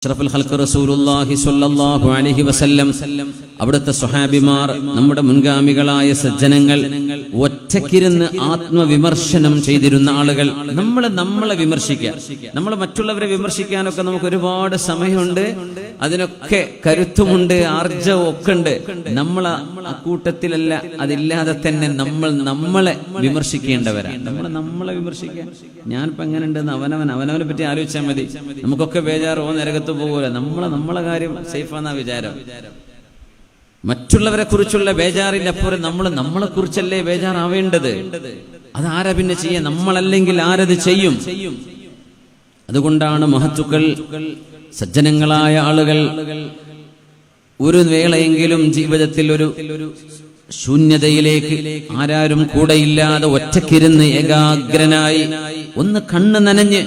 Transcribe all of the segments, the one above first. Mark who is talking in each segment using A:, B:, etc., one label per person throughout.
A: അഷ്റഫുൽ ഖൽഖ് റസൂലുള്ളാഹി സ്വല്ലല്ലാഹു അലൈഹി വസല്ലം അവിടുത്തെ സ്വഹാബിമാർ നമ്മുടെ മുൻഗാമികളായ സജ്ജനങ്ങൾ ഒറ്റക്കിരുന്ന് ആത്മവിമർശനം ചെയ്തിരുന്ന ആളുകൾ. നമ്മളെ വിമർശിക്കുക, നമ്മൾ മറ്റുള്ളവരെ വിമർശിക്കാനൊക്കെ നമുക്ക് ഒരുപാട് സമയമുണ്ട്, അതിനൊക്കെ കരുത്തുമുണ്ട്, ആർജവും ഒക്കെ ഉണ്ട്. നമ്മൾ ആ കൂട്ടത്തിലല്ല, അതില്ലാതെ തന്നെ നമ്മളെ വിമർശിക്കേണ്ടവരാണ്. നമ്മളെ വിമർശിക്കുക. ഞാനിപ്പോ എങ്ങനെ ഉണ്ടെന്ന് അവനവനെ പറ്റി ആലോചിച്ചാൽ മതി. നമുക്കൊക്കെ ബേജാറോ നരകത്ത് പോകൂല. നമ്മളെ കാര്യം സേഫാന്നാ വിചാരം. മറ്റുള്ളവരെ കുറിച്ചുള്ള ബേജാറിന്റെ അപ്പുറം നമ്മളെ കുറിച്ചല്ലേ ബേജാറാവേണ്ടത്. അതാരാ പിന്നെ ചെയ്യാൻ? നമ്മളല്ലെങ്കിൽ ആരത് ചെയ്യും? അതുകൊണ്ടാണ് മഹത്തുക്കൾ, സജ്ജനങ്ങളായ ആളുകൾ ഒരു വേളയെങ്കിലും ജീവിതത്തിൽ ഒരു ശൂന്യതയിലേക്ക്, ആരാരും കൂടെയില്ലാതെ ഒറ്റക്കിരുന്ന് ഏകാഗ്രനായി ഒന്ന് കണ്ണ് നനഞ്ഞ്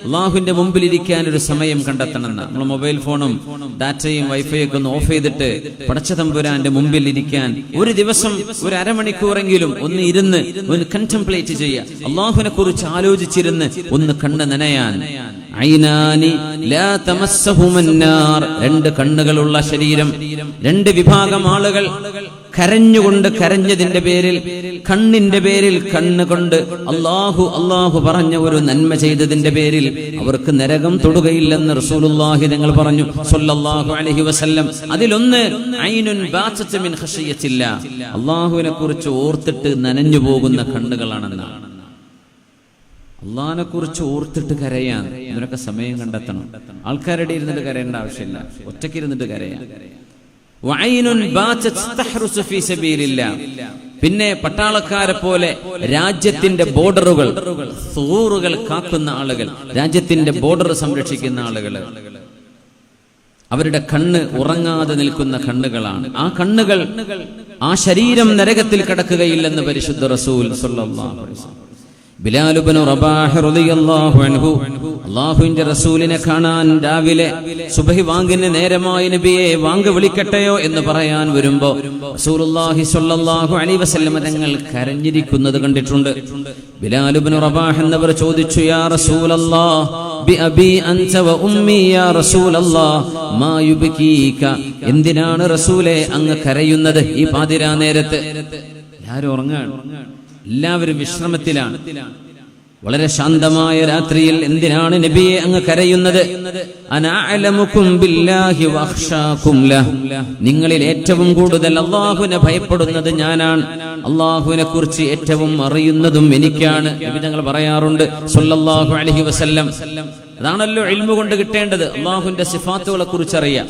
A: അള്ളാഹുവിന്റെ മുമ്പിൽ ഇരിക്കാൻ ഒരു സമയം കണ്ടെത്തണം. നമ്മൾ മൊബൈൽ ഫോണും ഡാറ്റയും വൈഫൈ ഒക്കെ ഒന്ന് ഓഫ് ചെയ്തിട്ട് പടച്ച തമ്പുരാന്റെ മുമ്പിൽ ഇരിക്കാൻ ഒരു ദിവസം ഒരു അരമണിക്കൂറെങ്കിലും ഒന്ന് ഇരുന്ന് ഒന്ന് കൺടെംപ്ലേറ്റ് ചെയ്യുക. അള്ളാഹുവിനെ കുറിച്ച് ആലോചിച്ചിരുന്ന് ഒന്ന് കണ്ണ് നനയാൻ. ഐനാനി ലാ തമസ്സഹുമന്നാർ, രണ്ട് കണ്ണുകളുള്ള ശരീരം. രണ്ട് വിഭാഗം ആളുകൾ കരഞ്ഞതിന്റെ പേരിൽ, കണ്ണിന്റെ പേരിൽ, കണ്ണുകൊണ്ട് അള്ളാഹു പറഞ്ഞ ഒരു നന്മ ചെയ്തതിന്റെ പേരിൽ അവർക്ക് നരകം തൊടുകയില്ലെന്ന് റസൂലുള്ളാഹി തങ്ങൾ പറഞ്ഞു സ്വല്ലല്ലാഹു അലൈഹി വസല്ലം. അതിലൊന്ന് ഐനുൻ ബാതത്ത് മിൻ ഖശിയത്തില്ലാ, അള്ളാഹുവിനെ കുറിച്ച് ഓർത്തിട്ട് നനഞ്ഞു പോകുന്ന കണ്ണുകളാണെന്നാണ്. അള്ളാഹിനെ കുറിച്ച് ഓർത്തിട്ട് കരയാൻ ഇതിനൊക്കെ സമയം കണ്ടെത്തണം. ആൾക്കാരുടെ ഇരുന്നിട്ട് കരയേണ്ട ആവശ്യമില്ല, ഒറ്റയ്ക്ക് ഇരുന്നിട്ട് കരയാൻ. പിന്നെ പട്ടാളക്കാരെ പോലെ രാജ്യത്തിന്റെ ബോർഡറുകൾ കാക്കുന്ന ആളുകൾ, രാജ്യത്തിന്റെ ബോർഡർ സംരക്ഷിക്കുന്ന ആളുകൾ, അവരുടെ കണ്ണ് ഉറങ്ങാതെ നിൽക്കുന്ന കണ്ണുകളാണ്. ആ കണ്ണുകൾ, ആ ശരീരം നരകത്തിൽ കടക്കുകയില്ലെന്ന് പരിശുദ്ധ റസൂൽ സ്വല്ലല്ലാഹു അലൈഹി വസല്ലം. ബിലാൽ ഇബ്നു റബാഹ് റളിയല്ലാഹു അൻഹു അല്ലാഹുവിന്റെ റസൂലിനെ കാണാൻ രാവിലെ സുബ്ഹി വാങ്കിന് നേരമായി നബിയെ വാങ്ക് വിളിക്കട്ടെയോ എന്ന് പറയാൻ വരുമ്പോ റസൂലുള്ളാഹി സ്വല്ലല്ലാഹു അലൈഹി വസല്ലം തങ്ങൾ കരഞ്ഞിരിക്കുന്നത് കണ്ടിട്ടുണ്ട്. ബിലാൽ ഇബ്നു റബാഹ് എന്നവർ ചോദിച്ചു, യാ റസൂലല്ലാഹ് ബിഅബി അൻത വ ഉമ്മി യാ റസൂലല്ലാഹ് മാ യുബ്കീക, എന്തിനാണ് റസൂലേ അങ്ങ് കരയുന്നത് ഈ പാതിരാ നേരത്ത്? ആരും ഉറങ്ങാണ്, എല്ലാവരും വിശ്രമത്തിലാണ്. വളരെ ശാന്തമായ രാത്രിയിൽ എന്തിനാണ് നബിയെ അങ്ങ് കരയുന്നത്? അനാ അഅലമുകും ബില്ലാഹി വഅഖ്ശാകും ലഹ്, നിങ്ങളിൽ ഏറ്റവും കൂടുതൽ അല്ലാഹുവിനെ ഭയപ്പെടുന്നത് ഞാനാണ്, അല്ലാഹുവിനെ കുറിച്ച് ഏറ്റവും അറിയുന്നതും എനിക്കാണ്. നബി തങ്ങൾ പറയാറുണ്ട് സ്വല്ലല്ലാഹു അലൈഹി വസല്ലം. അതാണല്ലോ ഇൽമു കൊണ്ട് കിട്ടേണ്ടത്. അള്ളാഹുവിന്റെ സിഫാത്തുകളെ കുറിച്ചറിയാം,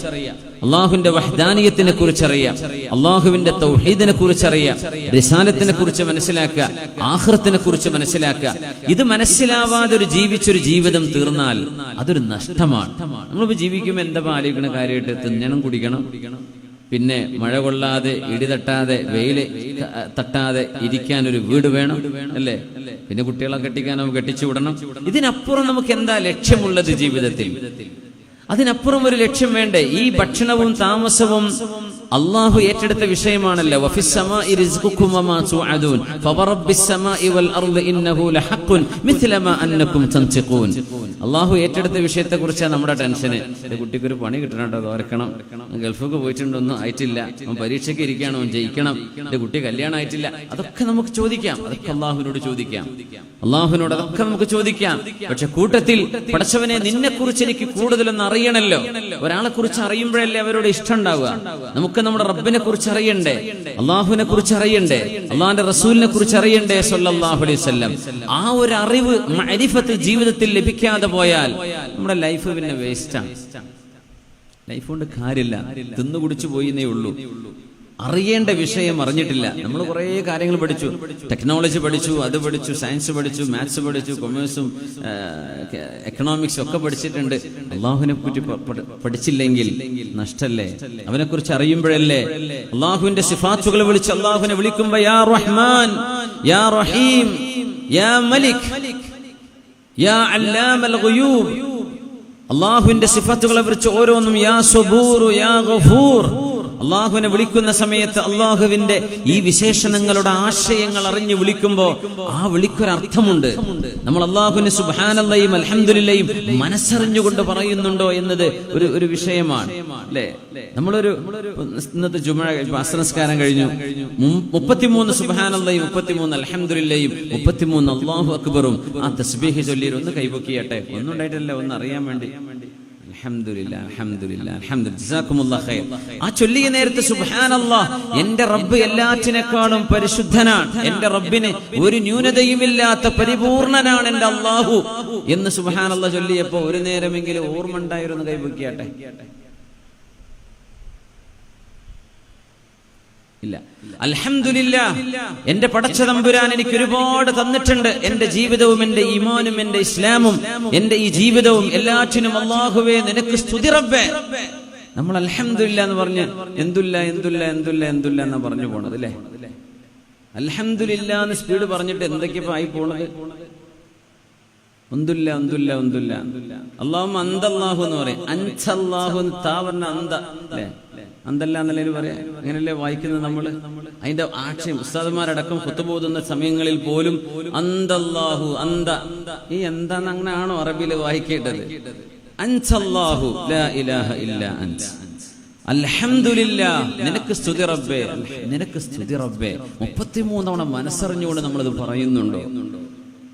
A: അള്ളാഹുവിന്റെ വഹ്ദാനിയത്തിനെ കുറിച്ചറിയാം, അള്ളാഹുവിന്റെ തൗഹീദിനെ കുറിച്ചറിയാം, റിസാലത്തിനെ കുറിച്ച് മനസ്സിലാക്കുക, ആഖിറത്തിനെ കുറിച്ച് മനസ്സിലാക്കുക. ഇത് മനസ്സിലാവാതെ ഒരു ജീവിച്ചൊരു ജീവിതം തീർന്നാൽ അതൊരു നഷ്ടമാണ്. നമ്മളിപ്പോ ജീവിക്കുമ്പോൾ എന്താ ആലോചിക്കണ കാര്യമായിട്ട്? തിന്നണം, കുടിക്കണം, പിന്നെ മഴ കൊള്ളാതെ, ഇടി തട്ടാതെ, വെയില് തട്ടാതെ ഇരിക്കാൻ ഒരു വീട് വേണം, അല്ലേ? പിന്നെ കുട്ടികളെ കെട്ടിക്കാൻ നമുക്ക് കെട്ടിച്ചു വിടണം. ഇതിനപ്പുറം നമുക്ക് എന്താ ലക്ഷ്യമുള്ളത് ജീവിതത്തിൽ? അതിനപ്പുറം ഒരു ലക്ഷ്യം വേണ്ടേ? ഈ ഭക്ഷണവും താമസവും അള്ളാഹു ഏറ്റെടുത്ത വിഷയമാണല്ലോ. വഫിസ് സമാഇ റിസ്ഖുകും വമാ തുഅദൂൻ ഫവറബ്ബിസ് സമാഇ വൽ അർളി ഇന്നഹു ലഹഖുൻ മിത്ല മാ അന്നകും തൻതിഖൂൻ. അള്ളാഹു ഏറ്റെടുത്ത വിഷയത്തെക്കുറിച്ചാണ് നമ്മുടെ ടെൻഷന്. കുട്ടിക്ക് ഒരു പണി കിട്ടണം കേട്ടോ, ഓർക്കണം, ഗൾഫൊക്കെ പോയിട്ടുണ്ടൊന്നും ആയിട്ടില്ല, പരീക്ഷയ്ക്ക് ഇരിക്കണം, ജയിക്കണം, എന്റെ കുട്ടി കല്യാണം ആയിട്ടില്ല. അതൊക്കെ നമുക്ക് ചോദിക്കാം, അതൊക്കെ അള്ളാഹുവിനോട് ചോദിക്കാം, അള്ളാഹുവിനോട് അതൊക്കെ നമുക്ക് ചോദിക്കാം. പക്ഷെ കൂട്ടത്തിൽ പടച്ചവനെ നിന്നെ കുറിച്ച് എനിക്ക് കൂടുതലൊന്നും അറിയണല്ലോ. ഒരാളെ കുറിച്ച് അറിയുമ്പോഴല്ലേ അവരോട് ഇഷ്ടം ഉണ്ടാവുക. നമുക്ക് നമ്മുടെ റബ്ബിനെ കുറിച്ച് അറിയണ്ടേ, അള്ളാഹുവിനെ കുറിച്ച് അറിയണ്ടേ, അള്ളാഹിന്റെ റസൂലിനെ കുറിച്ച് അറിയണ്ടേ സ്വല്ലല്ലാഹു അലൈഹി വസല്ലം. ആ ഒരു അറിവ്, മഅരിഫത്ത് ജീവിതത്തിൽ ലഭിക്കാതെ പോയാൽ നമ്മുടെ ലൈഫ് പിന്നെ വേസ്റ്റാണ്. ലൈഫ് കൊണ്ട് കാര്യമില്ല, തിന്നു കുടിച്ചു പോയിന്നേ ഉള്ളൂ. അറിയേണ്ട വിഷയം അറിഞ്ഞിട്ടില്ല. നമ്മൾ കുറെ കാര്യങ്ങൾ പഠിച്ചു, ടെക്നോളജി പഠിച്ചു, അത് പഠിച്ചു, സയൻസ് പഠിച്ചു, മാത്സ് പഠിച്ചു, കൊമേഴ്സും എക്കണോമിക്സും ഒക്കെ പഠിച്ചിട്ടുണ്ട്. അള്ളാഹുവിനെ കുറിച്ച് പഠിച്ചില്ലെങ്കിൽ നഷ്ടല്ലേ? അവനെ കുറിച്ച് അറിയുമ്പോഴല്ലേ അള്ളാഹുവിന്റെ സിഫാത്തുകൾ വിളിച്ച് അള്ളാഹുവിനെ വിളിക്കുമ്പോ യാ റഹ്മാൻ, യാ റഹീം, യാ മലിക്, യാ അല്ലാമൽ ഗുയൂബ്, അള്ളാഹുവിന്റെ സിഫാത്തുകളെ വിളിച്ച് ഓരോന്നും യാ സബൂർ, യാ ഗഫൂർ, അള്ളാഹുവിനെ വിളിക്കുന്ന സമയത്ത് അള്ളാഹുവിന്റെ ഈ വിശേഷണങ്ങളുടെ ആശയങ്ങൾ അറിഞ്ഞു വിളിക്കുമ്പോൾ ആ വിളിക്കൊരർത്ഥമുണ്ട്. നമ്മൾ അള്ളാഹുവിനെ സുബ്ഹാനല്ലാഹും അൽഹംദുലില്ലാഹും മനസ്സറിഞ്ഞുകൊണ്ട് പറയുന്നുണ്ടോ എന്നത് ഒരു വിഷയമാണ് അല്ലേ. നമ്മളൊരു ഇന്നത്തെ ജുമുഅ അസ്രസ്കാരം കഴിഞ്ഞു, 33 സുബ്ഹാനല്ലാഹും 33 അൽഹംദുലില്ലാഹും 33 അല്ലാഹു അക്ബറും ആ തസ്ബീഹ് ചൊല്ലി ഒന്ന് കൈവക്കിയട്ടെ, ഒന്നും ഉണ്ടായിട്ടില്ല, ഒന്ന് അറിയാൻ വേണ്ടി. അൽഹംദുലില്ലാഹ് അൽഹംദുലില്ലാഹ് അൽഹംദുലില്ലാഹ് ജസാക്കുമുല്ലാഹ് ഖൈർ. ആ ചൊല്ലിയ നേരത്തെ സുബ്ഹാനല്ലാഹ്, എന്റെ റബ്ബ് എല്ലാറ്റിനേക്കാളും പരിശുദ്ധനാണ്, എന്റെ റബ്ബിന് ഒരു ന്യൂനതയുമില്ലാത്ത പരിപൂർണനാണ് എന്റെ അല്ലാഹു എന്ന് സുബ്ഹാനല്ലാഹ് ചൊല്ലിയപ്പോ ഒരു നേരമെങ്കിലും ഓർമ്മ ഉണ്ടായിരുന്നു കൈവക്കിയാട്ടെ? ഇല്ല. അൽഹംദുലില്ലാഹ്, എന്റെ പടച്ച തമ്പുരാൻ എനിക്ക് ഒരുപാട് തന്നിട്ടുണ്ട്. എന്റെ ജീവിതവും എന്റെ ഈമാനും എന്റെ ഇസ്ലാമും എന്റെ ഈ ജീവിതവും എല്ലാറ്റിനും അല്ലാഹുവേ നിനക്ക് സ്തുതി റബ്ബേ. നമ്മൾ അൽഹംദുലില്ലാഹ് എന്ന് പറഞ്ഞ് എന്തുല്ല എന്തുല്ല എന്തുല്ല എന്തുല്ല എന്നാ പറഞ്ഞു പോണത് അല്ലേ. അൽഹംദുലില്ലാഹ് എന്ന് സ്പീഡ് പറഞ്ഞിട്ട് എന്തൊക്കെയാ ആയി പോണത്? ഒന്നുല്ല ഒന്നുല്ല ഒന്നുല്ല. അല്ലാഹുമ്മ അന്തല്ലാഹു എന്ന് പറയും, അൻതല്ലാഹു താവന്ന അന്ത അല്ലേ, അന്തല്ല എന്നല്ലേ പറയാ, അങ്ങനല്ലേ വായിക്കുന്നത് നമ്മള്. അതിന്റെ ആക്ഷയം ഉസ്താദുമാരടക്കം ഖുതുബ ഓതുന്ന സമയങ്ങളിൽ പോലും അന്തല്ലാഹു അന്ത, ഈ എന്താന്ന് അങ്ങനെ ആണോ അറബിയിൽ വായിക്കേണ്ടത്? അൻതല്ലാഹു ലാ ഇലാഹ ഇല്ലാ അൻത അൽഹംദുലില്ലാഹ് നിനക്ക് സ്തുതി റബ്ബേ, നിനക്ക് സ്തുതി റബ്ബേ. 33 തവണ മനസ്സറിഞ്ഞുകൊണ്ട് നമ്മളത് പറയുന്നുണ്ടോ?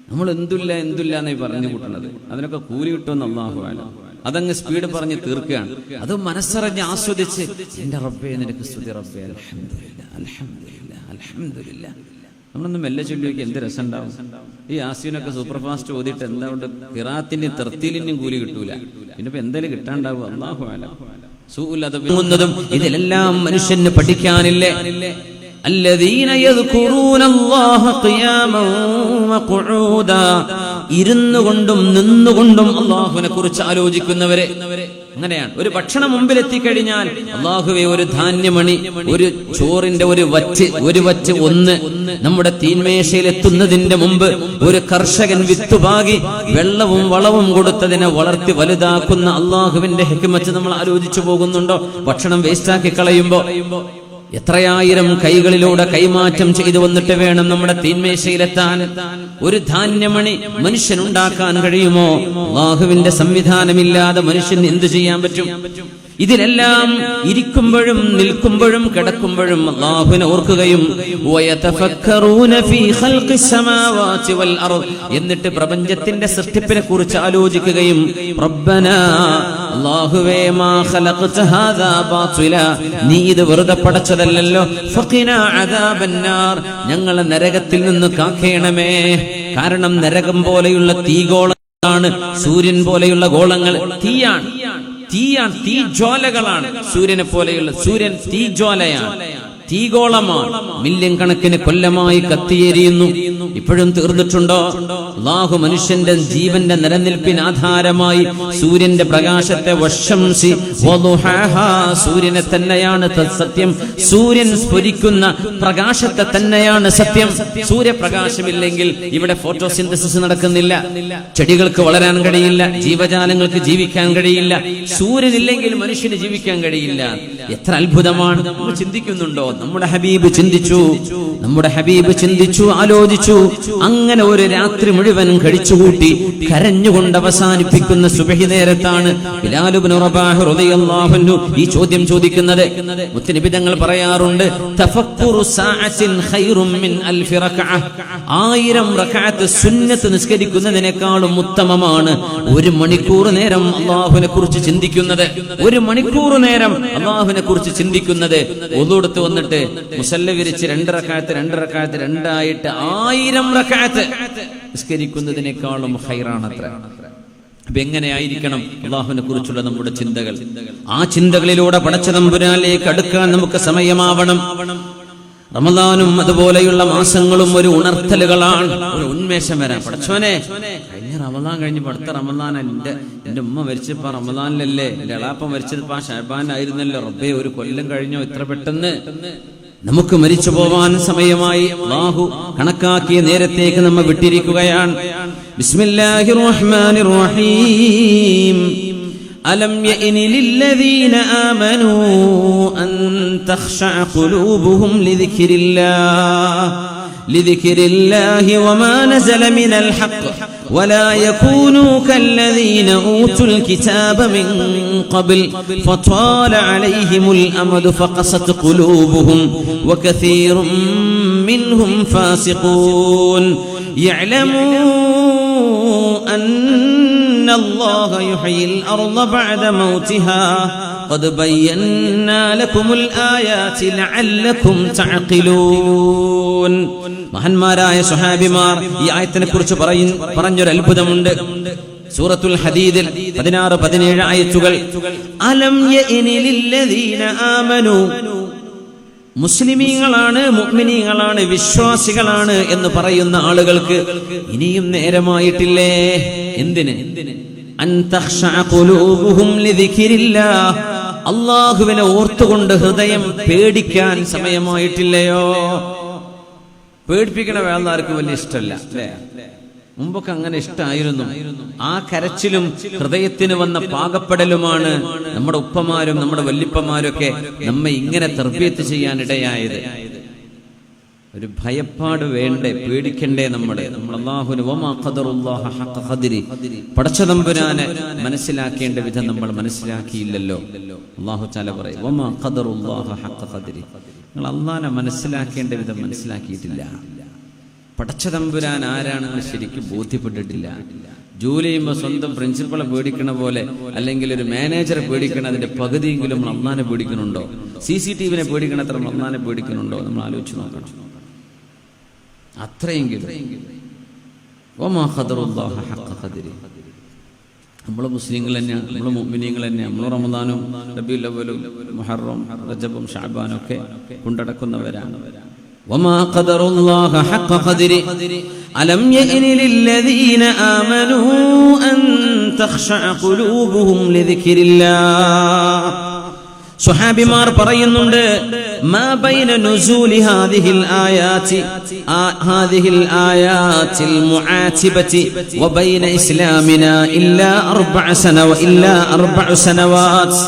A: നമ്മൾ എന്തുല്ല എന്തുല്ല എന്നായി പറഞ്ഞു കൂട്ടുന്നത്. അതിനൊക്കെ കൂലി കിട്ടുമെന്ന് അല്ലാഹു അലം. അതങ്ങ് സ്പീഡ് പറഞ്ഞ് തീർക്കുകയാണ്. അത് മനസ്സറിഞ്ഞ് ആസ്വദിച്ച് എന്റെ റബ്ബേ നിനക്ക് സ്തുതി റബ്ബേ അൽഹംദുലില്ലാഹ് അൽഹംദുലില്ലാഹ് അൽഹംദുലില്ലാഹ്. നമ്മളൊന്ന് മെല്ലെ ചൊല്ലി നോക്കി എന്ത് രസം ഉണ്ടാവും. ഈ ആസിനൊക്കെ സൂപ്പർ ഫാസ്റ്റ് ഓതിയിട്ട് എന്താ കൊണ്ട് ഖിറാഅത്തിന്റെയും തർത്തീലിന്റെയും കൂലി കിട്ടൂല. പിന്നെ ഇപ്പൊ എന്തായാലും കിട്ടാണ്ടാവും. അല്ലാഹു അലം. ഇതിലെല്ലാം മനുഷ്യന് പഠിക്കാനില്ലേ? الذين يذكرون الله قياما وقعودا, ഇരുന്നുകൊണ്ടും നിന്നുകൊണ്ടും അല്ലാഹുവിനെ കുറിച്ച് ആലോചിക്കുന്നവരെ. അങ്ങനെയാണ്. ഒരു ഭക്ഷണം മുമ്പിൽ എത്തിക്കഴിഞ്ഞാൽ അല്ലാഹുവേ ഒരു ധാന്യമണി, ഒരു ചോറിന്റെ ഒരു വറ്റ് ഒന്ന് നമ്മുടെ തീന്മേശയിൽ എത്തുന്നതിന്റെ മുമ്പ് ഒരു കർഷകൻ വിത്തുപാകി വെള്ളവും വളവും കൊടുത്തതിനെ വളർത്തി വലുതാക്കുന്ന അല്ലാഹുവിന്റെ ഹിക്മത്ത് നമ്മൾ ആലോചിച്ചു പോകുന്നുണ്ടോ? ഭക്ഷണം വേസ്റ്റാക്കി കളയുമ്പോ എത്രയായിരം കൈകളിലൂടെ കൈമാറ്റം ചെയ്തു വന്നിട്ട് വേണം നമ്മുടെ തീന്മേശയിലെത്താൻ. ഒരു ധാന്യമണി മനുഷ്യനുണ്ടാക്കാൻ കഴിയുമോ? അല്ലാഹുവിന്റെ സംവിധാനമില്ലാതെ മനുഷ്യൻ എന്തു ചെയ്യാൻ പറ്റും? ഇതിലെല്ലാം ഇരിക്കുമ്പോഴും നിൽക്കുമ്പോഴും കിടക്കുമ്പോഴും അല്ലാഹുവിനെ ഓർക്കുകയും വയതഫക്കറൂന ഫീ ഖൽഖിസ് സമാവാതി വൽ അർദ്, എന്നിട്ട് പ്രപഞ്ചത്തിന്റെ സൃഷ്ടിപ്പിനെ കുറിച്ച് ആലോചിക്കുകയും റബ്ബനാ അല്ലാഹുവേ മാ ഖലഖത ഹാദാ ബാതില, നീ ഇത് വെറുതെ പടച്ചതല്ലല്ലോ, ഫഖിനാ അദാബന്നാർ, ഞങ്ങളെ നരകത്തിൽ നിന്ന് കാക്കേണമേ. കാരണം നരകം പോലെയുള്ള തീഗോളങ്ങളാണ്, സൂര്യൻ പോലെയുള്ള ഗോളങ്ങൾ തീയാണ്, തീജ്വാലകളാണ്. സൂര്യനെ പോലെയുള്ള സൂര്യൻ തീജ്വാലയാണ്, തീഗോളമാണ്. മില്യൺ കണക്കിന് കൊല്ലമായി കത്തിയെരിയുന്നു. ഇപ്പോഴും തീർന്നിട്ടുണ്ടോ? അല്ലാഹു മനുഷ്യന്റെ ജീവന്റെ നിലനിൽപ്പിന് ആധാരമായി സൂര്യന്റെ പ്രകാശത്തെ വശംസി വദുഹാഹാ, സൂര്യനെ തന്നെയാണ് സത്യം. സൂര്യൻ സ്ഫുരിക്കുന്ന പ്രകാശത്തെ തന്നെയാണ് സത്യം. സൂര്യപ്രകാശമില്ലെങ്കിൽ ഇവിടെ ഫോട്ടോസിന്തസിസ് നടക്കുന്നില്ല, ചെടികൾക്ക് വളരാൻ കഴിയില്ല, ജീവജാലങ്ങൾക്ക് ജീവിക്കാൻ കഴിയില്ല. സൂര്യനില്ലെങ്കിൽ മനുഷ്യന് ജീവിക്കാൻ കഴിയില്ല. എത്ര അത്ഭുതമാണ്! നമ്മൾ ചിന്തിക്കുന്നുണ്ടോ? നമ്മുടെ ഹബീബ് ചിന്തിച്ചു, ആലോചിച്ചു. അങ്ങനെ ഒരു രാത്രി മുഴുവൻ കഴിച്ചുകൂട്ടി കരഞ്ഞുകൊണ്ട് അവസാനിപ്പിക്കുന്ന സുബഹി നേരത്താണ് ബിലാൽ ഇബ്നു റബാഹ് റളിയല്ലാഹു അൻഹു ഈ ചോദ്യം ചോദിക്കുന്നത്. മുത്തനബി തങ്ങൾ പറയാറുണ്ട്, തഫക്കുറു സഅത്തിൻ ഖൈറും മിൻ അൽഫി റക്അ, 1000 റക്അത്ത് സുന്നത്ത് നിസ്കരിക്കുന്നതിനേക്കാളും ഉത്തമമാണ് 1 മണിക്കൂർ നേരം അല്ലാഹുവിനെ കുറിച്ച് ചിന്തിക്കുന്നത്. 1 മണിക്കൂർ നേരം അല്ലാഹുവിനെ കുറിച്ച് ചിന്തിക്കുന്നത്. വുളു എടുത്ത് വന്നിട്ട് മുസല്ല വിരിച്ച് 2 റക്അത്ത് രണ്ടായിട്ട് 1000 റക്അത്ത് നിസ്കരിക്കുന്നതിനേക്കാളും ഖൈറാണത്ര. അപ്പൊ എങ്ങനെയായിരിക്കണം അല്ലാഹുവിനെ കുറിച്ചുള്ള നമ്മുടെ ചിന്തകൾ? ആ ചിന്തകളിലൂടെ പടച്ച തമ്പുരാനിലേക്ക് അടുക്കാൻ നമുക്ക് സമയമാവണം. റമദാനും അതുപോലെയുള്ള മാസങ്ങളും ഒരു ഉണർത്തലുകളാണ്, ഒരു ഉന്മേഷം വരാൻ. പടച്ചോനെ, കഴിഞ്ഞ റമദാൻ കഴിഞ്ഞ് അടുത്ത റമദാൻ എന്റെ ഉമ്മ മരിച്ചപ്പോ റമദാനിലല്ലേ, എന്റെ എളാപ്പ മരിച്ചത് ഷഅബാനായിരുന്നല്ലോ. റബ്ബേ, ഒരു കൊല്ലം കഴിഞ്ഞോ ഇത്ര പെട്ടെന്ന്? നമുക്ക് മരിച്ചു പോവാൻ സമയമായി. അല്ലാഹു കണക്കാക്കിയ നേരത്തേക്ക് നമ്മെ വിട്ടിരിക്കുകയാണ്. ബിസ്മില്ലാഹിർ റഹ്മാനിർ റഹീം. അലം യഅനി ലില്ലദീന ആമനൂ അൻ തഖ്ശഅ ഖുലൂബുഹും ലിദിക്രില്ലാഹി വമാ നസല മിനൽ ഹഖ് വലാ യകൂനൂ കല്ലദീന ഊതുൽ കിതാബ മിൻ ഖബ്ൽ ഫത്വാല അലൈഹിമുൽ അമദു ഫഖസത് ഖുലൂബുഹും വകസീറും മിൻഹും ഫാസിഖൂൻ യഅലമൂ അന്നല്ലാഹ യുഹ്യിൽ അർള ബഅദ മൗതിഹാ ഖദ് ബയ്യനാ ലക്കുമുൽ ആയാതി ലഅല്ലക്കും തഅഖിലൂൻ. മഹാന്മാരായ സ്വഹാബിമാർ ഈ ആയത്തിനെ കുറിച്ച് പറഞ്ഞൊരു അത്ഭുതമുണ്ട്. സൂറത്തുൽ ഹദീദിൽ 16-17 ആയത്തുകൾ. അലം യഅനി ലില്ലദീന ആമനു, മുസ്ലിമീങ്ങളാണ്, മുഅ്മിനീങ്ങളാണ്, വിശ്വാസികളാണ് എന്ന് പറയുന്ന ആളുകൾക്ക് ഇനിയും നേരമായിട്ടില്ലേ? എന്തിന്? അൻ തഖ്ശഅ ഖുലൂബുഹും ലിദിക്രില്ലാഹ്, അല്ലാഹുവിനെ ഓർത്തുകൊണ്ട് ഹൃദയം പേടിക്കാൻ സമയമായിട്ടില്ലയോ? പേടിപ്പിക്കണ വേണ്ട ആർക്കും വലിയ ഇഷ്ടമല്ല അല്ലേ? മുമ്പൊക്കെ അങ്ങനെ ഇഷ്ടമായിരുന്നു. ആ കരച്ചിലും ഹൃദയത്തിന് വന്ന പാകപ്പെടലുമാണ് നമ്മുടെ ഉപ്പമാരും നമ്മുടെ വല്യപ്പമാരൊക്കെ നമ്മെ ഇങ്ങനെ തർബിയത്ത് ചെയ്യാൻ ഇടയായത്. ഒരു ഭയപ്പാട് വേണ്ടേ, പേടിക്കണ്ടേ? നമ്മൾ അല്ലാഹുവിനെ വമാ ഖദറുല്ലാഹ ഹഖ ഖദ്രി, പടച്ചതമ്പുരാനെ മനസ്സിലാക്കേണ്ട വിധം നമ്മൾ മനസ്സിലാക്കിയില്ലല്ലോ. അല്ലാഹു തആല പറയും വമാ ഖദറുല്ലാഹ ഹഖ ഖദ്രി, നിങ്ങൾ അല്ലാഹുവിനെ മനസ്സിലാക്കേണ്ട വിധം മനസ്സിലാക്കിയിട്ടില്ല. പടച്ചതമ്പുരാൻ ആരാണെന്ന് ശരിക്കും ബോധ്യപ്പെട്ടിട്ടില്ല. ജോലി ചെയ്യുമ്പോൾ സ്വന്തം പ്രിൻസിപ്പളെ പേടിക്കണ പോലെ, അല്ലെങ്കിൽ ഒരു മാനേജറെ പേടിക്കണ അതിന്റെ പകുതിയെങ്കിലും നമ്മൾ അല്ലാഹുവിനെ പേടിക്കുന്നുണ്ടോ? CCTVനെ പേടിക്കണത്ര നമ്മൾ അല്ലാഹുവിനെ പേടിക്കുന്നുണ്ടോ? നമ്മൾ ആലോചിച്ച് നോക്കണം. അത്രയെങ്കിലും വമാ ഖദറുല്ലാഹ ഹഖ ഖദ്രി. നമ്മൾ മുസ്ലിങ്ങൾ തന്നെയാണ്, നമ്മൾ മുഅ്മിനീങ്ങൾ തന്നെയാണ്. നമ്മൾ റമദാനും റബീഉൽ അവ്വലും മുഹറം റജബും ശഅബാനും ഒക്കെ കൊണ്ടടക്കുന്നവരാണ്. വമാ ഖദറുല്ലാഹ ഹഖ ഖദ്രി അലം യഅനി ലില്ലദീന ആമനൂ അൻ തഖ്ശഅ ഖുലൂബുഹും ലിദിക്രില്ലാഹ്. സ്വഹാബിമാർ പറയുന്നുണ്ട് മാ ബൈന നുസൂലി ഹാദിഹിൽ ആയാത്തിൽ മുആതിബതി വബൈന ഇസ്ലാമിനാ ഇല്ലാ 4 സനവാത്.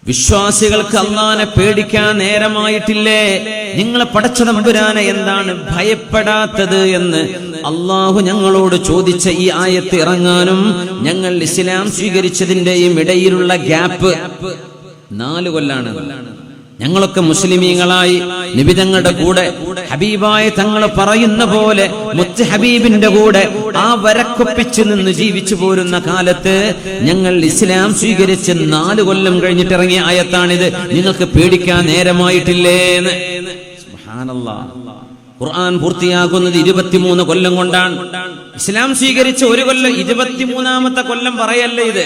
A: വിശ്വാസികൾക്ക് അല്ലാഹുവിനെ പേടിക്കാൻ നേരമായിട്ടില്ലേ? നിങ്ങളെ പടച്ചതമ്പുരാനെ എന്താണ് ഭയപ്പെടാത്തത് എന്ന് അല്ലാഹു ഞങ്ങളോട് ചോദിച്ച ഈ ആയത്ത് ഇറങ്ങാനും ഞങ്ങൾ ഇസ്ലാം സ്വീകരിച്ചതിന്റെയും ഇടയിലുള്ള ഗ്യാപ്പ് 4 കൊല്ലാണ്. ഞങ്ങളൊക്കെ മുസ്ലിമീങ്ങളായി നബി തങ്ങളുടെ കൂടെ ഹബീബായ തങ്ങൾ പറയുന്ന പോലെ മുത്ത് ഹബീബിന്റെ കൂടെ ആ വരക്കൊപ്പിച്ചു നിന്ന് ജീവിച്ചു പോരുന്ന കാലത്ത് ഞങ്ങൾ ഇസ്ലാം സ്വീകരിച്ച് 4 കൊല്ലം കഴിഞ്ഞിട്ടിറങ്ങിയ ആയത്താണിത്. നിങ്ങൾക്ക് പേടിക്കാൻ നേരമായിട്ടില്ലേന്ന്. സുബ്ഹാനല്ലാഹ്. ഖുർആൻ പൂർത്തിയാകുന്നത് 23 കൊല്ലം കൊണ്ടാണ്. ഇസ്ലാം സ്വീകരിച്ച 1 കൊല്ലം, 23ാമത്തെ കൊല്ലം പറയല്ലേ ഇത്.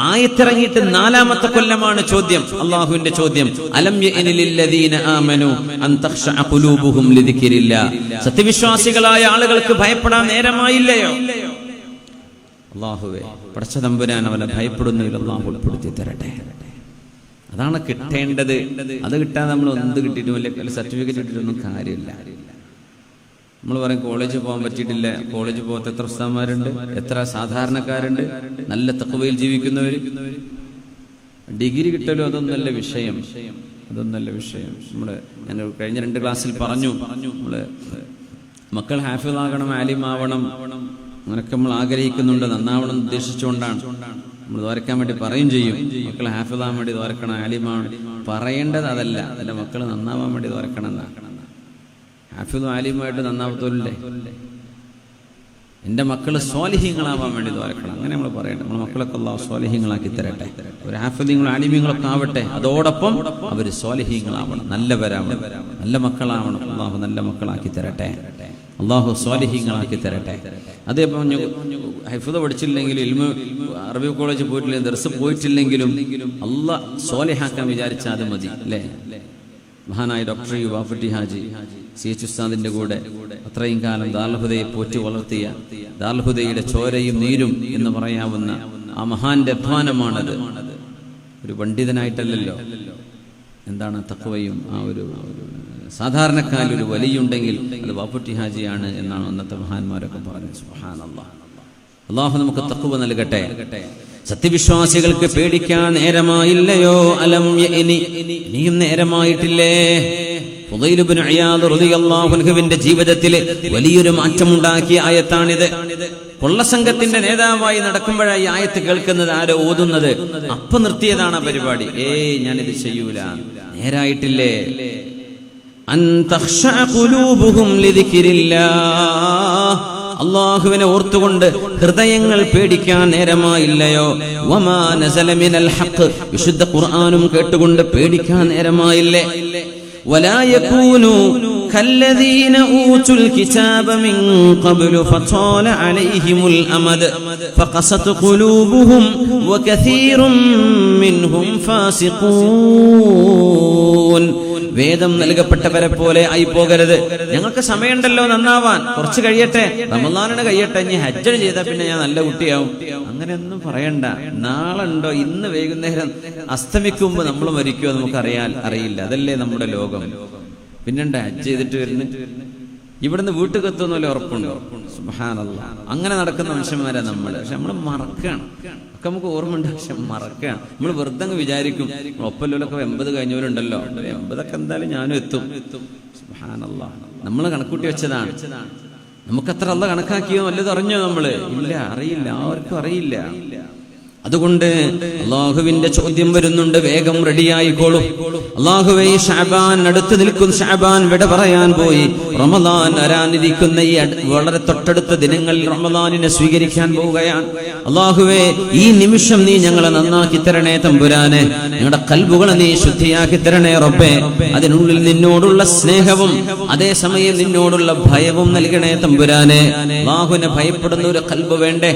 A: ആയത്തിറങ്ങിയിട്ട് 4ാമത്തെ കൊല്ലമാണ് ചോദ്യം, അല്ലാഹുവിന്റെ ചോദ്യം. അലം യഅനി ലില്ലദീന ആമനൂ അൻ തഖ്ശഅ ഖുലൂബുഹും ലിദിക്രില്ലാഹ്. സത്യവിശ്വാസികളായ ആളുകൾക്ക് ഭയപ്പെടാൻ നേരമായില്ലയോ? അല്ലാഹുവേ, പടച്ചതമ്പുരാൻ അവനെ ഭയപ്പെടുന്നതിൽ അല്ലാഹു ഉൾപ്പെടുത്തി തരട്ടെ. അതാണ് കിട്ടേണ്ടത്. അത് കിട്ടാതെ നമ്മൾ എന്ത് കിട്ടിയിട്ടും വലിയ സർട്ടിഫിക്കറ്റ് കിട്ടിയിട്ടൊന്നും കാര്യമില്ല. നമ്മൾ പറയും കോളേജിൽ പോകാൻ പറ്റിയിട്ടില്ല. കോളേജിൽ പോകാത്ത എത്ര ഉസ്താദന്മാരുണ്ട്, എത്ര സാധാരണക്കാരുണ്ട്, നല്ല തഖ്വയിൽ ജീവിക്കുന്നവർ. ഡിഗ്രി കിട്ടലും അതൊന്നല്ല വിഷയം, അതൊന്നല്ല വിഷയം. ഞാൻ കഴിഞ്ഞ 2 ക്ലാസ്സിൽ പറഞ്ഞു, നമ്മള് മക്കൾ ഹാഫിളാകണം, ആലിമാവണം, അങ്ങനൊക്കെ നമ്മൾ ആഗ്രഹിക്കുന്നുണ്ട്. നന്നാവണം ഉദ്ദേശിച്ചുകൊണ്ടാണ് നമ്മൾ ദ്വാരക്കാൻ വേണ്ടി പറയും ചെയ്യും. മക്കൾ ഹാഫിളാൻ വേണ്ടി ദ്വാരക്കണം, ആലിമാവണം. പറയേണ്ടത് അതല്ല, അല്ല മക്കൾ നന്നാവാൻ വേണ്ടി ദ്വാരക്കണം എന്നാക്കണം. ഹാഫിളും ആലിമായിട്ട് നന്നാവത്തോല്ലേ? എൻ്റെ മക്കള് സ്വാലിഹീങ്ങളാവാൻ വേണ്ടി ദ്വാരക്കണം, അങ്ങനെ നമ്മൾ പറയണം. നമ്മളെ മക്കളൊക്കെ അല്ലാഹു സ്വാലിഹീങ്ങളാക്കി തരട്ടെ. ഒരു ഹാഫിളും ആലിമീങ്ങളൊക്കെ ആവട്ടെ, അതോടൊപ്പം അവർ സ്വാലിഹീങ്ങളാവണം, നല്ലവരാവണം, നല്ല മക്കളാവണം. അല്ലാഹു നല്ല മക്കളാക്കി തരട്ടെ, അല്ലാഹു സ്വാലിഹീങ്ങളാക്കി തരട്ടെ. അതേപോലെ ഹിഫ്ള് പഠിച്ചില്ലെങ്കിലും, ഇൽമു അറബി കോളേജ് പോയിട്ടില്ലെങ്കിൽ, ദർസ് പോയിട്ടില്ലെങ്കിലും അല്ലാഹ് സ്വാലിഹാക്കാൻ വിചാരിച്ചാൽ അത് മതി അല്ലേ? മഹാനായ ഡോക്ടർ യുവാഫട്ടി ഹാജി CH ഉസ്താദിന്റെ കൂടെ അത്രയും കാലം ദാർഹുദയെ പോറ്റി വളർത്തിയ, ദാർഹുദയുടെ ചോരയും നീരും എന്ന് പറയാവുന്ന ആ മഹാന്റെ അധ്വാനമാണത്. ഒരു പണ്ഡിതനായിട്ടല്ലല്ലോ. എന്താണ് തഖ്വയും ആ ഒരു സാധാരണക്കാരിൽ ഒരു വലിയുണ്ടെങ്കിൽ അത് വാഫട്ടി ഹാജിയാണ് എന്നാണ് അന്നത്തെ മഹാന്മാരൊക്കെ പറഞ്ഞത്. സുബ്ഹാനല്ലാഹ്. അല്ലാഹു നമുക്ക് തഖ്വ നൽകട്ടെ. സത്യവിശ്വാസികൾക്ക് പേടിക്കാൻ നേരമായില്ലയോ? അലം യഅനി, ഇനിയും നേരമായിട്ടില്ലേ? ഫുദൈൽ ഇബ്നു ഇയാദ് റളിയല്ലാഹു അൻഹുവിന്റെ ജീവിതത്തിൽ വലിയൊരു മാറ്റമുണ്ടാക്കിയ ആയത്താണിത്. കൊള്ളസംഘത്തിന്റെ നേതാവായി നടക്കുമ്പോഴായി ആയത്ത് കേൾക്കുന്നത്, ആരോ ഓതുന്നത്. അപ്പൊ നിർത്തിയതാണ് പരിപാടി. ഞാനിത് ചെയ്യൂല, നേരായിട്ടില്ലേ? അൻ തഖ്ശഅ ഖുലൂബുഹും ലിദിക്രില്ലാഹ്, അല്ലാഹുവിനെ ഓർത്തുകൊണ്ട് ഹൃദയങ്ങൾ പേടിക്കാൻ നേരമായില്ലയോ? വമാ നസല മിനൽ ഹഖ്, വിശുദ്ധ ഖുർആനും കേട്ടുകൊണ്ട് പേടിക്കാൻ നേരമായില്ലേ? ولا يكونوا كالذين أوتوا الكتاب من قبل فطال عليهم الأمد فقست قلوبهم وكثير منهم فاسقون. വേദം നൽകപ്പെട്ടവരെ പോലെ ആയി പോകരുത്. ഞങ്ങൾക്ക് സമയമുണ്ടല്ലോ നന്നാവാൻ, കുറച്ച് കഴിയട്ടെ, റമളാനിന് കഴിയട്ടെ, ഇനി ഹജ്ജ് ചെയ്താൽ പിന്നെ ഞാൻ നല്ല കുട്ടിയാവും, അങ്ങനെയൊന്നും പറയണ്ട. നാളെ ഉണ്ടോ? ഇന്ന് വൈകുന്നേരം അസ്തമിക്കുമ്പോ നമ്മൾ മരിക്കുമോ അറിയില്ല. അതല്ലേ നമ്മുടെ ലോകം. പിന്നെണ്ട ഹജ്ജ് ചെയ്തിട്ട് വരുന്നു, ഇവിടുന്ന് വീട്ടിൽ എത്തുന്നല്ലേ ഉറപ്പുണ്ടോ? സുബ്ഹാനല്ലാഹ്. അങ്ങനെ നടക്കുന്ന മനുഷ്യന്മാരാ നമ്മൾ. പക്ഷെ നമ്മൾ മറക്കാണ്, ഒക്കെ നമുക്ക് ഓർമ്മയുണ്ട്, പക്ഷെ മറക്കാണ്. നമ്മൾ വെറുതെ അങ്ങ് വിചാരിക്കും ഒപ്പല്ലോലൊക്കെ 80 കഴിഞ്ഞവരുണ്ടല്ലോ, 80 എന്തായാലും ഞാനും എത്തും. സുബ്ഹാനല്ലാഹ്. നമ്മൾ കണക്കൂട്ടി വെച്ചതാണ്. നമുക്കത്ര അല്ല കണക്കാക്കിയോ വല്ലതും അറിഞ്ഞോ? നമ്മള് ഇല്ല, അറിയില്ല, ആർക്കും അറിയില്ല. അതുകൊണ്ട് അള്ളാഹുവിന്റെ ചോദ്യം വരുന്നുണ്ട്, വേഗം റെഡിയായിക്കോളും. അള്ളാഹുവേ, ശഅബാൻ അടുത്ത് നിൽക്കും, ശഅബാൻ വിട പറയാൻ പോയി. റമളാൻ വരാനിരിക്കുന്ന ഈ വളരെ തൊട്ടടുത്ത ദിനങ്ങളിൽ റമളാനിനെ സ്വീകരിക്കാൻ പോവുകയാണ്. അള്ളാഹുവേ, ഈ നിമിഷം നീ ഞങ്ങളെ നന്നാക്കി തരണേ തമ്പുരാനെ. ഞങ്ങളുടെ ഖൽബുകളെ നീ ശുദ്ധിയാക്കി തരണേ റബ്ബേ. അതിനുള്ളിൽ നിന്നോടുള്ള സ്നേഹവും അതേസമയം നിന്നോടുള്ള ഭയവും നൽകണേ തമ്പുരാനെ. അള്ളാഹുവിനെ ഭയപ്പെടുന്ന ഒരു ഖൽബ് വേണ്ടേ?